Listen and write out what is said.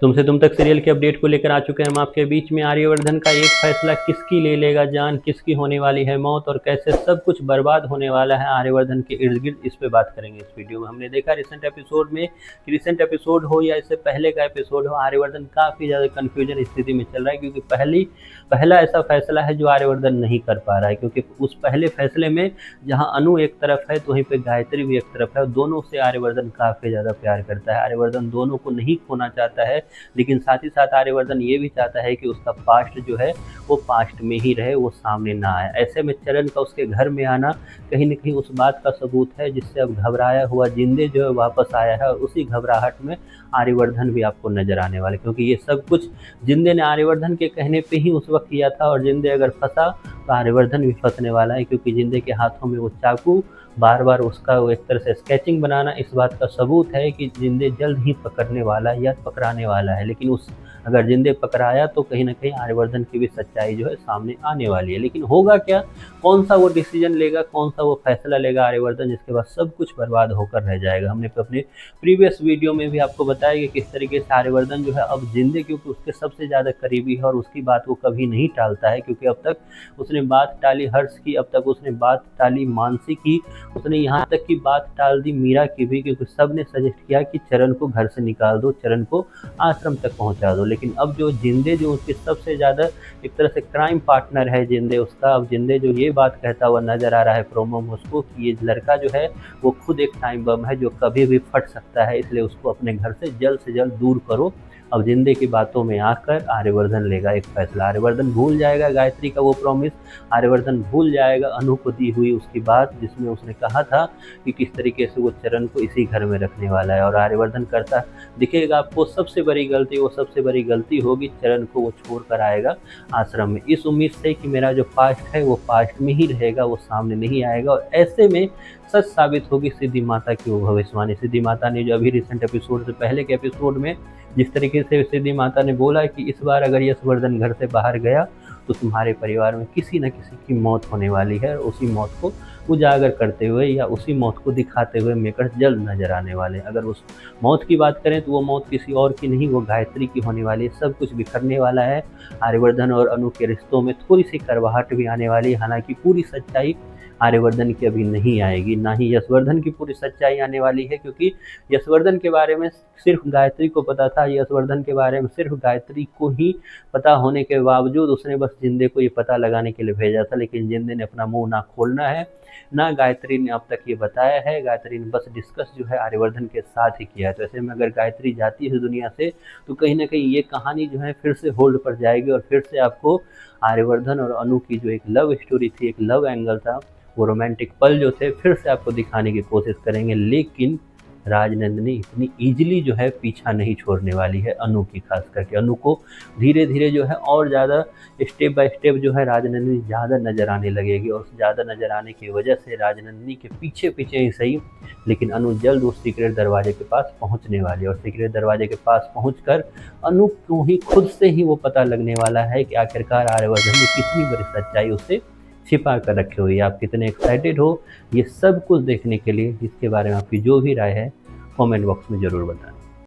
तुमसे तुम तक सीरियल के अपडेट को लेकर आ चुके हैं हम आपके बीच में। आर्यवर्धन का एक फैसला किसकी ले लेगा जान, किसकी होने वाली है मौत और कैसे सब कुछ बर्बाद होने वाला है आर्यवर्धन के इर्द गिर्द, इस पे बात करेंगे इस वीडियो में। हमने देखा रिसेंट एपिसोड में, रिसेंट एपिसोड हो या इससे पहले का एपिसोड हो, आर्यवर्धन काफ़ी ज़्यादा कन्फ्यूजन स्थिति में चल रहा है क्योंकि पहला ऐसा फैसला है जो आर्यवर्धन नहीं कर पा रहा है। क्योंकि उस पहले फैसले में जहाँ अनु एक तरफ है तो वहीं पे गायत्री भी एक तरफ है, दोनों से आर्यवर्धन काफ़ी ज़्यादा प्यार करता है। आर्यवर्धन दोनों को नहीं खोना चाहता है, लेकिन साथ ही साथ आर्यवर्धन ये भी चाहता है कि उसका पास्ट जो है वो पास्ट में ही रहे, वो सामने ना आए। ऐसे में चरण का उसके घर में आना कहीं न कहीं उस बात का सबूत है जिससे अब घबराया हुआ जिंदे जो है वापस आया है, और उसी घबराहट में आर्यवर्धन भी आपको नजर आने वाले, क्योंकि ये सब कुछ जिंदे ने आर्यवर्धन के कहने पे ही उस वक्त किया था। और जिंदे अगर फंसा तो आर्यवर्धन भी फंसने वाला है, क्योंकि जिंदे के हाथों में वो चाकू बार बार उसका वो एक तरह से स्केचिंग बनाना इस बात का सबूत है कि जिंदे जल्द ही पकड़ने वाला है या पकड़ाने वाला है। लेकिन अगर जिंदे पकड़ाया तो कहीं ना कहीं आर्यवर्धन की भी सच्चाई जो है सामने आने वाली है। लेकिन होगा क्या, कौन सा वो डिसीजन लेगा, कौन सा वो फैसला लेगा आर्यवर्धन, जिसके बाद सब कुछ बर्बाद होकर रह जाएगा। हमने अपने प्रीवियस वीडियो में भी आपको बताया कि किस तरीके से आर्यवर्धन जो है अब जिंदे, क्योंकि उसके सबसे ज़्यादा करीबी है और उसकी बात वो कभी नहीं टालता है, क्योंकि अब तक उसने बात टाली हर्ष की, अब तक उसने बात टाली मानसी की, उसने यहाँ तक की बात टाल दी मीरा की भी, क्योंकि सब ने सजेस्ट किया कि चरण को घर से निकाल दो, चरण को आश्रम तक पहुँचा दो। लेकिन अब जो जिंदे जो उसके सबसे ज़्यादा एक तरह से क्राइम पार्टनर है जिंदे उसका, अब जिंदे जो ये बात कहता हुआ नजर आ रहा है प्रोमो में उसको कि ये लड़का जो है वो खुद एक टाइम बम है जो कभी भी फट सकता है, इसलिए उसको अपने घर से जल्द दूर करो। अब जिंदे की बातों में आकर आर्यवर्धन लेगा एक फैसला। आर्यवर्धन भूल जाएगा गायत्री का वो प्रॉमिस, आर्यवर्धन भूल जाएगा अनु को दी हुई उसकी बात जिसमें उसने कहा था कि किस तरीके से वो चरण को इसी घर में रखने वाला है। और आर्यवर्धन करता दिखेगा आपको सबसे बड़ी गलती, वो सबसे बड़ी गलती होगी चरण को वो छोड़ कर आएगा आश्रम में, इस उम्मीद से कि मेरा जो पास्ट है वो पास्ट में ही रहेगा, वो सामने नहीं आएगा। और ऐसे में सच साबित होगी सिद्धि माता की वो भविष्यवाणी। सिद्धि माता ने जो अभी रिसेंट एपिसोड से पहले के एपिसोड में जिस तरीके से सिद्धि माता ने बोला कि इस बार अगर यशवर्धन घर से बाहर गया तो तुम्हारे परिवार में किसी न किसी की मौत होने वाली है, और उसी मौत को उजागर करते हुए या उसी मौत को दिखाते हुए मेकर्स जल्द नजर आने वाले हैं। अगर उस मौत की बात करें तो वो मौत किसी और की नहीं, वो गायत्री की होने वाली है। सब कुछ बिखरने वाला है, आर्यवर्धन और अनु के रिश्तों में थोड़ी सी करवाहट भी आने वाली है। हालांकि पूरी सच्चाई आर्यवर्धन की अभी नहीं आएगी, ना ही यशवर्धन की पूरी सच्चाई आने वाली है, क्योंकि यशवर्धन के बारे में सिर्फ गायत्री को पता था। यशवर्धन के बारे में सिर्फ गायत्री को ही पता होने के बावजूद उसने बस जिंदे को ये पता लगाने के लिए भेजा था, लेकिन जिंदे ने अपना मुंह ना खोलना है, ना गायत्री ने अब तक ये बताया है। गायत्री ने बस डिस्कस जो है आर्यवर्धन के साथ ही किया है। तो ऐसे में अगर गायत्री जाती है दुनिया से तो कहीं ना कहीं ये कहानी जो है फिर से होल्ड पर जाएगी, और फिर से आपको आर्यवर्धन और अनु की जो एक लव स्टोरी थी, एक लव एंगल था, वो रोमांटिक पल जो थे फिर से आपको दिखाने की कोशिश करेंगे। लेकिन राजनंदिनी इतनी ईजिली जो है पीछा नहीं छोड़ने वाली है अनु की, खास करके अनु को धीरे धीरे जो है और ज़्यादा स्टेप बाय स्टेप जो है राजनंदिनी ज़्यादा नज़र आने लगेगी, और ज़्यादा नज़र आने की वजह से राजनंदिनी के पीछे पीछे ही सही लेकिन अनु जल्द उस सीक्रेट दरवाजे के पास पहुंचने वाली है। और सीक्रेट दरवाजे के पास पहुंचकर अनु को ही खुद से ही वो पता लगने वाला है कि आखिरकार आर्यवर्धन ने कितनी बड़ी सच्चाई उससे छिपा कर रखी हुई है। आप कितने एक्साइटेड हो ये सब कुछ देखने के लिए? इसके बारे में आपकी जो भी राय है कमेंट बॉक्स में ज़रूर बताएं।